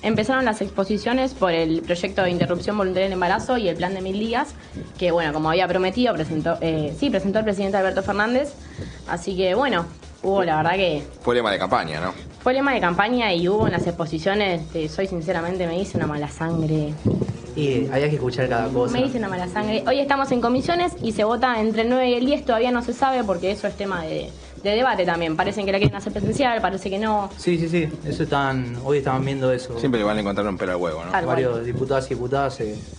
empezaron las exposiciones por el proyecto de interrupción voluntaria del embarazo y el plan de 1000 días, que bueno, como había prometido, presentó el presidente Alberto Fernández. Así que bueno, hubo la verdad que... Fue lema de campaña, ¿no? Fue lema de campaña y hubo unas exposiciones, soy sinceramente, me dice una mala sangre. Y había que escuchar cada cosa. Me dice una mala sangre. Hoy estamos en comisiones y se vota entre el 9 y el 10, todavía no se sabe porque eso es tema de debate también. Parecen que la quieren hacer presencial, parece que no. Sí, eso hoy estaban viendo eso. Siempre le van a encontrar un pelo al huevo, ¿no? Varios diputados y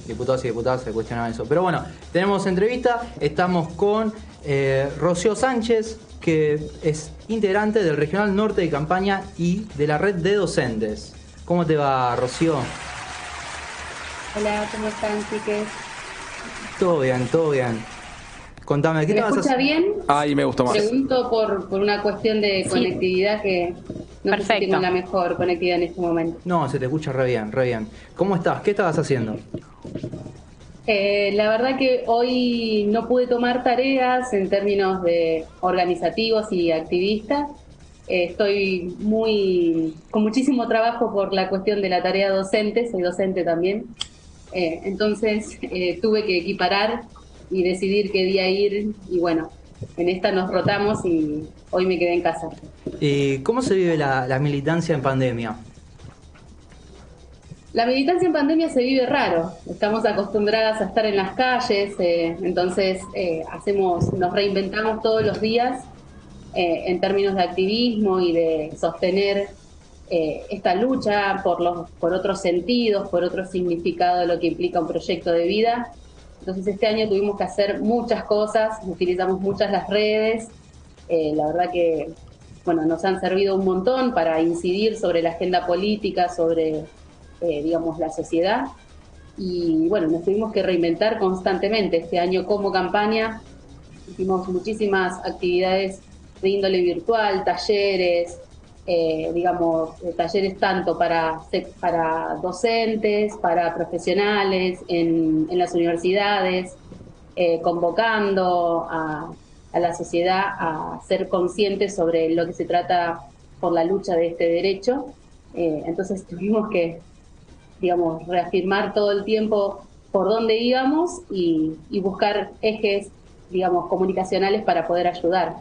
diputadas se cuestionaban eso. Pero bueno, tenemos entrevista, estamos con Rocío Sánchez, que es integrante del Regional Norte de Campaña y de la Red de Docentes. ¿Cómo te va, Rocío? Hola, ¿cómo están, chiques? Todo bien. Contame, ¿qué ¿Me te vas a escucha hacer? bien? Ahí me gustó más. Pregunto por una cuestión de conectividad que no sé si Perfecto. tengo la mejor conectividad en este momento. No, se te escucha re bien. ¿Cómo estás? ¿Qué estabas haciendo? La verdad que hoy no pude tomar tareas en términos de organizativos y activistas. Estoy con muchísimo trabajo por la cuestión de la tarea docente, soy docente también. Entonces tuve que equiparar y decidir qué día ir y bueno, en esta nos rotamos y hoy me quedé en casa. ¿Cómo se vive la militancia en pandemia? La militancia en pandemia se vive raro, estamos acostumbradas a estar en las calles, entonces nos reinventamos todos los días en términos de activismo y de sostener esta lucha por otros sentidos, por otro significado de lo que implica un proyecto de vida. Entonces este año tuvimos que hacer muchas cosas, utilizamos muchas las redes, la verdad que bueno, nos han servido un montón para incidir sobre la agenda política, sobre digamos la sociedad y bueno, nos tuvimos que reinventar constantemente. Este año como campaña hicimos muchísimas actividades de índole virtual, talleres, talleres tanto para docentes, para profesionales en las universidades, convocando a la sociedad a ser conscientes sobre lo que se trata por la lucha de este derecho. Entonces tuvimos que, digamos, reafirmar todo el tiempo por dónde íbamos y buscar ejes, digamos, comunicacionales para poder ayudar.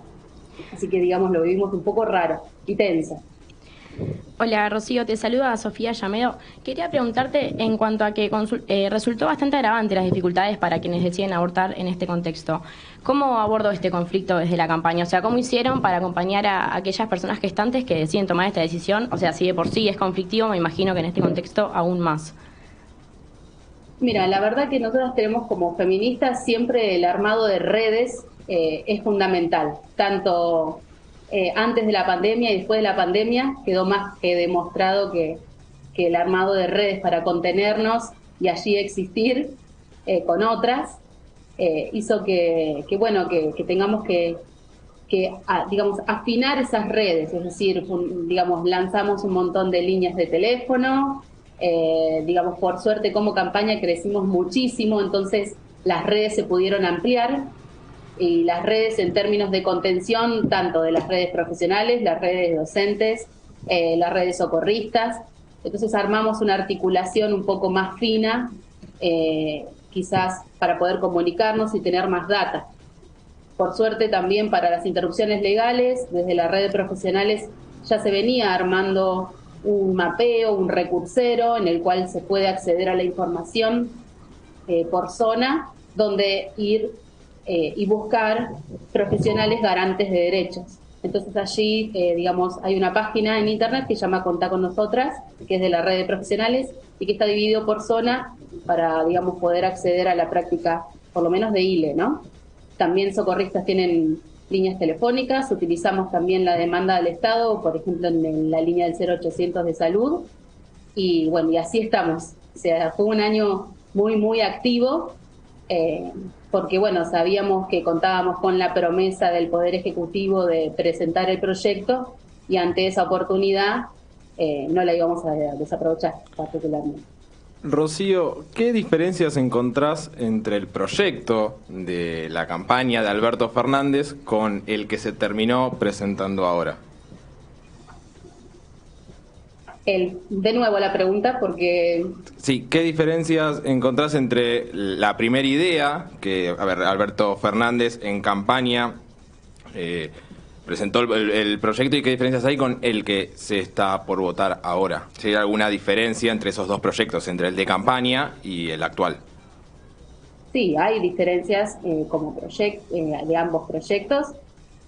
Así que, digamos, lo vivimos un poco raro y tenso. Hola, Rocío, te saluda Sofía Llamedo. Quería preguntarte en cuanto a que resultó bastante agravante las dificultades para quienes deciden abortar en este contexto. ¿Cómo abordó este conflicto desde la campaña? O sea, ¿cómo hicieron para acompañar a aquellas personas gestantes que deciden tomar esta decisión? O sea, si de por sí es conflictivo, me imagino que en este contexto aún más. Mira, la verdad que nosotros tenemos como feministas siempre el armado de redes es fundamental, tanto antes de la pandemia y después de la pandemia quedó más que demostrado que el armado de redes para contenernos y allí existir con otras hizo que tengamos que digamos, afinar esas redes, es decir, digamos, lanzamos un montón de líneas de teléfono, digamos, por suerte como campaña crecimos muchísimo, entonces las redes se pudieron ampliar y las redes en términos de contención, tanto de las redes profesionales, las redes docentes, las redes socorristas, entonces armamos una articulación un poco más fina, quizás para poder comunicarnos y tener más data. Por suerte también para las interrupciones legales, desde la red de profesionales ya se venía armando un mapeo, un recursero en el cual se puede acceder a la información por zona, donde ir y buscar profesionales garantes de derechos. Entonces allí, digamos, hay una página en internet que se llama Contá con Nosotras, que es de la red de profesionales y que está dividido por zona para, digamos, poder acceder a la práctica, por lo menos de ILE, ¿no? También socorristas tienen líneas telefónicas, utilizamos también la demanda del Estado, por ejemplo, en la línea del 0800 de salud, y bueno, y así estamos. O sea, fue un año muy, muy activo, porque bueno, sabíamos que contábamos con la promesa del Poder Ejecutivo de presentar el proyecto, y ante esa oportunidad no la íbamos a desaprovechar particularmente. Rocío, ¿qué diferencias encontrás entre el proyecto de la campaña de Alberto Fernández con el que se terminó presentando ahora? De nuevo la pregunta, porque... Sí, ¿qué diferencias encontrás entre la primera idea, que, a ver, Alberto Fernández en campaña presentó el proyecto, y qué diferencias hay con el que se está por votar ahora? ¿Si hay alguna diferencia entre esos dos proyectos, entre el de campaña y el actual? Sí, hay diferencias de ambos proyectos.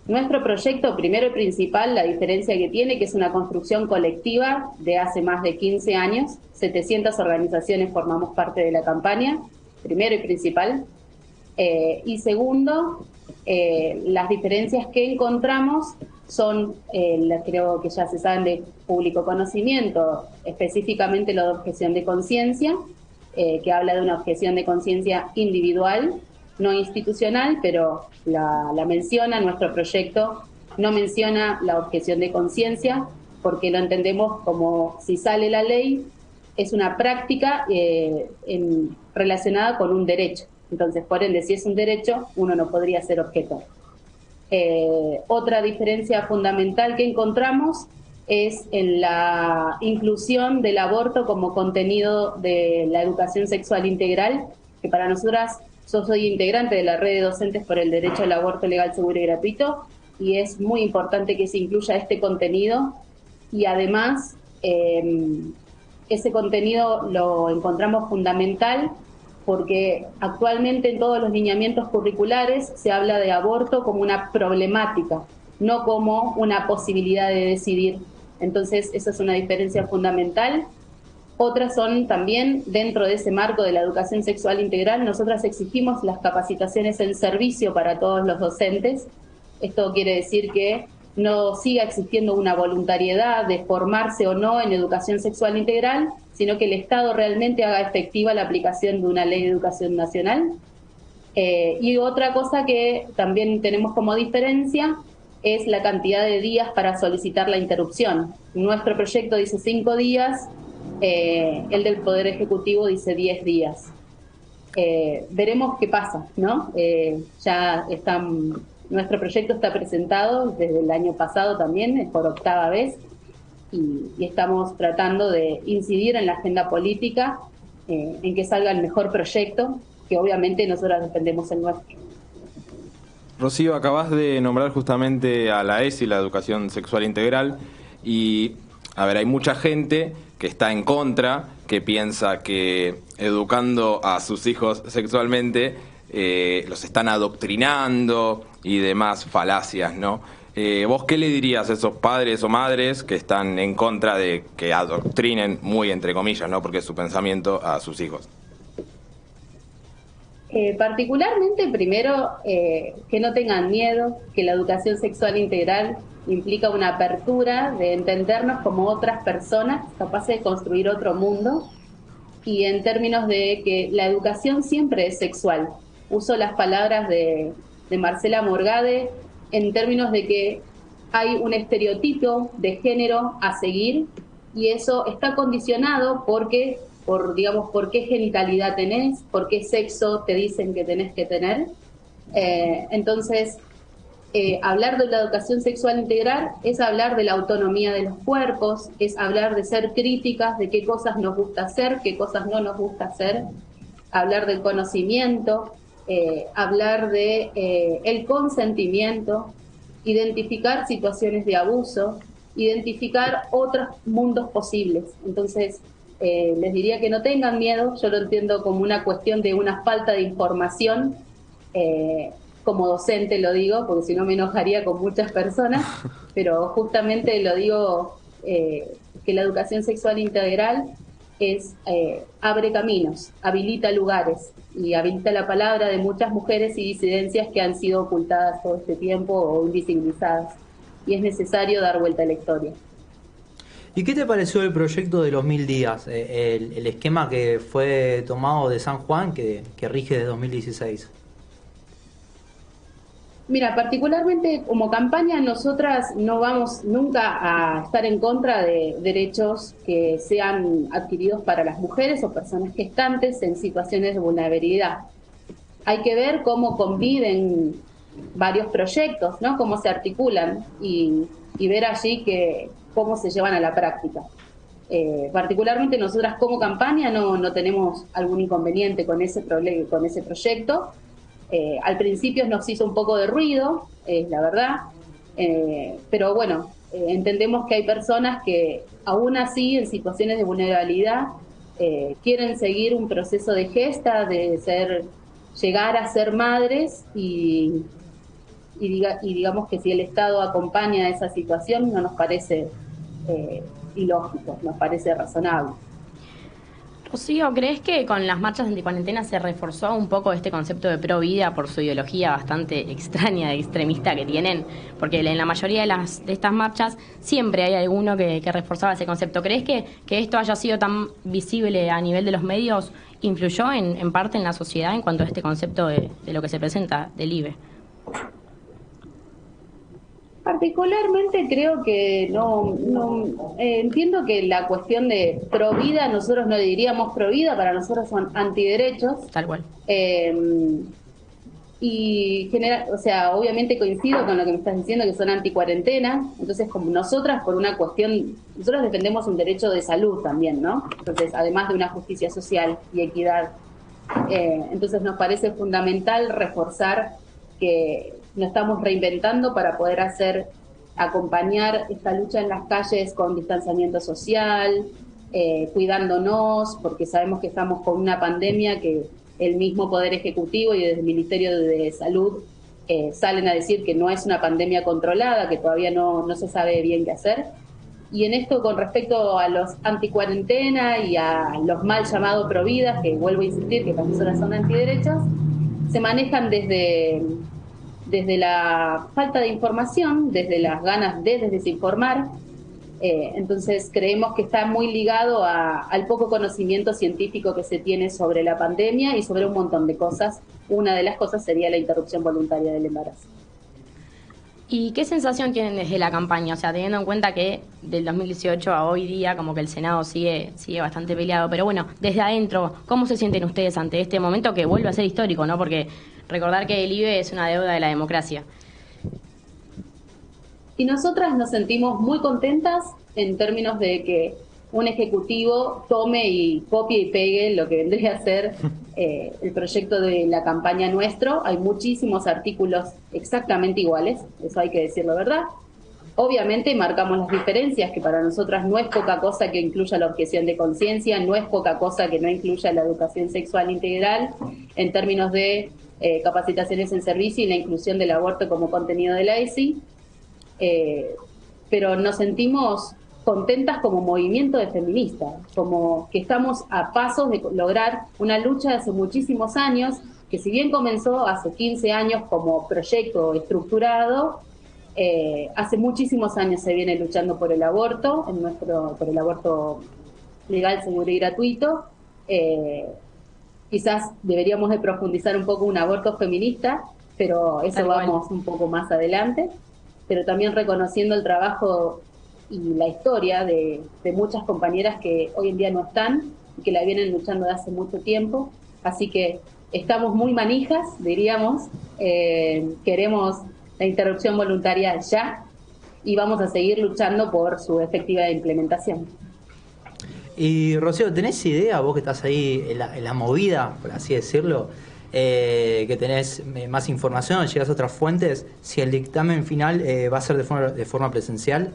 Nuestro proyecto, primero y principal, la diferencia que tiene, que es una construcción colectiva de hace más de 15 años, 700 organizaciones formamos parte de la campaña, primero y principal. Y segundo, las diferencias que encontramos son, creo que ya se saben de público conocimiento, específicamente lo de objeción de conciencia, que habla de una objeción de conciencia individual, no institucional, pero la menciona. Nuestro proyecto no menciona la objeción de conciencia porque lo entendemos como, si sale la ley, es una práctica relacionada con un derecho. Entonces, por ende, si es un derecho, uno no podría ser objeto. Otra diferencia fundamental que encontramos es en la inclusión del aborto como contenido de la educación sexual integral, que para nosotras... Yo soy integrante de la red de docentes por el derecho al aborto legal, seguro y gratuito, y es muy importante que se incluya este contenido. Y además, ese contenido lo encontramos fundamental porque actualmente en todos los lineamientos curriculares se habla de aborto como una problemática, no como una posibilidad de decidir. Entonces, esa es una diferencia fundamental. Otras son también, dentro de ese marco de la educación sexual integral, nosotras exigimos las capacitaciones en servicio para todos los docentes. Esto quiere decir que no siga existiendo una voluntariedad de formarse o no en educación sexual integral, sino que el Estado realmente haga efectiva la aplicación de una ley de educación nacional. Y otra cosa que también tenemos como diferencia es la cantidad de días para solicitar la interrupción. Nuestro proyecto dice 5 días, el del Poder Ejecutivo dice 10 días. Veremos qué pasa, ¿no? Nuestro proyecto está presentado desde el año pasado también, es por 8ª vez, y estamos tratando de incidir en la agenda política, en que salga el mejor proyecto, que obviamente nosotros defendemos el nuestro. Rocío, acabás de nombrar justamente a la ESI, la Educación Sexual Integral, y, a ver, hay mucha gente que está en contra, que piensa que educando a sus hijos sexualmente los están adoctrinando y demás falacias, ¿no? ¿Vos qué le dirías a esos padres o madres que están en contra de que adoctrinen, muy entre comillas, ¿no?, porque es su pensamiento, a sus hijos? Particularmente, primero, que no tengan miedo, que la educación sexual integral implica una apertura de entendernos como otras personas capaces de construir otro mundo, y en términos de que la educación siempre es sexual. Uso las palabras de Marcela Morgade en términos de que hay un estereotipo de género a seguir, y eso está condicionado por qué genitalidad tenés, por qué sexo te dicen que tenés que tener. Entonces, hablar de la educación sexual integral es hablar de la autonomía de los cuerpos, es hablar de ser críticas de qué cosas nos gusta hacer, qué cosas no nos gusta hacer, hablar del conocimiento, hablar de el consentimiento, identificar situaciones de abuso, identificar otros mundos posibles. Entonces, les diría que no tengan miedo. Yo lo entiendo como una cuestión de una falta de información, como docente lo digo, porque si no me enojaría con muchas personas, pero justamente lo digo, que la educación sexual integral abre caminos, habilita lugares y habilita la palabra de muchas mujeres y disidencias que han sido ocultadas todo este tiempo o invisibilizadas, y es necesario dar vuelta a la historia. ¿Y qué te pareció el proyecto de los 1000 días, el esquema que fue tomado de San Juan, que rige desde 2016? Mira, particularmente como campaña, nosotras no vamos nunca a estar en contra de derechos que sean adquiridos para las mujeres o personas gestantes en situaciones de vulnerabilidad. Hay que ver cómo conviven varios proyectos, ¿no?, cómo se articulan, y ver allí cómo se llevan a la práctica. Particularmente nosotras como campaña no tenemos algún inconveniente con ese con ese proyecto. Al principio nos hizo un poco de ruido, es la verdad, pero bueno, entendemos que hay personas que aún así en situaciones de vulnerabilidad quieren seguir un proceso de gesta, llegar a ser madres y digamos que si el Estado acompaña esa situación no nos parece ilógico, nos parece razonable. Rocío, ¿crees que con las marchas anticuarentena se reforzó un poco este concepto de pro vida por su ideología bastante extraña y extremista que tienen? Porque en la mayoría de estas marchas siempre hay alguno que reforzaba ese concepto. ¿Crees que esto haya sido tan visible a nivel de los medios influyó en parte en la sociedad en cuanto a este concepto de lo que se presenta del IVE? Particularmente creo que entiendo que la cuestión de pro vida, nosotros no diríamos pro vida, para nosotros son antiderechos. Tal cual. Y o sea, obviamente coincido con lo que me estás diciendo, que son anticuarentena. Entonces, como nosotras, por una cuestión, nosotros defendemos un derecho de salud también, ¿no? Entonces, además de una justicia social y equidad. Entonces, nos parece fundamental reforzar que nos estamos reinventando para poder acompañar esta lucha en las calles con distanciamiento social, cuidándonos, porque sabemos que estamos con una pandemia que el mismo Poder Ejecutivo y desde el Ministerio de Salud salen a decir que no es una pandemia controlada, que todavía no se sabe bien qué hacer. Y en esto, con respecto a los anticuarentena y a los mal llamados providas, que vuelvo a insistir que para nosotras son antiderechos, se manejan desde la falta de información, desde las ganas de desinformar. Entonces creemos que está muy ligado al poco conocimiento científico que se tiene sobre la pandemia y sobre un montón de cosas. Una de las cosas sería la interrupción voluntaria del embarazo. ¿Y qué sensación tienen desde la campaña? O sea, teniendo en cuenta que del 2018 a hoy día como que el Senado sigue bastante peleado, pero bueno, desde adentro, ¿cómo se sienten ustedes ante este momento que vuelve a ser histórico, ¿no? Porque recordar que el IVE es una deuda de la democracia. Y nosotras nos sentimos muy contentas en términos de que un ejecutivo tome y copie y pegue lo que vendría a ser el proyecto de la campaña nuestro. Hay muchísimos artículos exactamente iguales, eso hay que decirlo, ¿verdad? Obviamente marcamos las diferencias, que para nosotras no es poca cosa que incluya la objeción de conciencia, no es poca cosa que no incluya la educación sexual integral en términos de capacitaciones en servicio y la inclusión del aborto como contenido de la ESI. Pero nos sentimos contentas como movimiento de feministas, como que estamos a pasos de lograr una lucha de hace muchísimos años, que si bien comenzó hace 15 años como proyecto estructurado, hace muchísimos años se viene luchando por el aborto, por el aborto legal, seguro y gratuito. Quizás deberíamos de profundizar un poco un aborto feminista, pero eso vamos un poco más adelante. Pero también reconociendo el trabajo y la historia de muchas compañeras que hoy en día no están y que la vienen luchando de hace mucho tiempo. Así que estamos muy manijas, diríamos, queremos la interrupción voluntaria ya y vamos a seguir luchando por su efectiva implementación. Y Rocío, ¿tenés idea, vos que estás ahí en la movida, por así decirlo, que tenés más información, llegas a otras fuentes, si el dictamen final va a ser de forma presencial?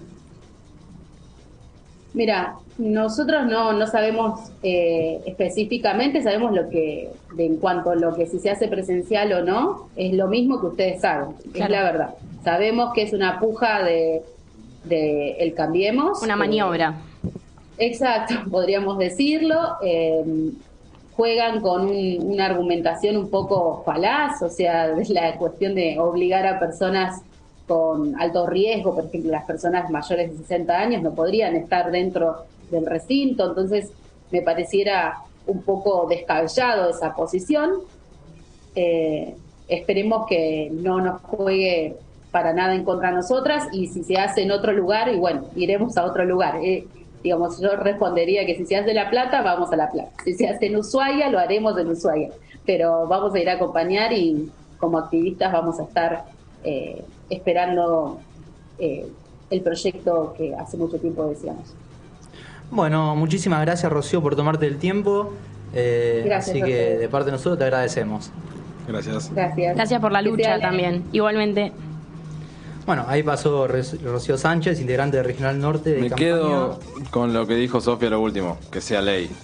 Mira, nosotros no sabemos específicamente, sabemos en cuanto a lo que si se hace presencial o no, es lo mismo que ustedes saben, claro. Es la verdad. Sabemos que es una puja de el Cambiemos. Una maniobra. Exacto, podríamos decirlo. Juegan con una argumentación un poco falaz, o sea, la cuestión de obligar a personas con alto riesgo, por ejemplo, las personas mayores de 60 años no podrían estar dentro del recinto, entonces me pareciera un poco descabellado esa posición. Esperemos que no nos juegue para nada en contra de nosotras, y si se hace en otro lugar, y bueno, iremos a otro lugar. Digamos, yo respondería que si se hace La Plata, vamos a La Plata. Si se hace en Ushuaia, lo haremos en Ushuaia. Pero vamos a ir a acompañar y como activistas vamos a estar esperando el proyecto que hace mucho tiempo decíamos. Bueno, muchísimas gracias, Rocío, por tomarte el tiempo. Gracias Así a que ustedes. de parte de nosotros te agradecemos. Gracias. Gracias. Gracias por la Que lucha sea ley. también. Igualmente. Bueno, ahí pasó Rocío Sánchez, integrante de Regional Norte de Me Campaña. quedo con lo que dijo Sofía lo último, que sea ley.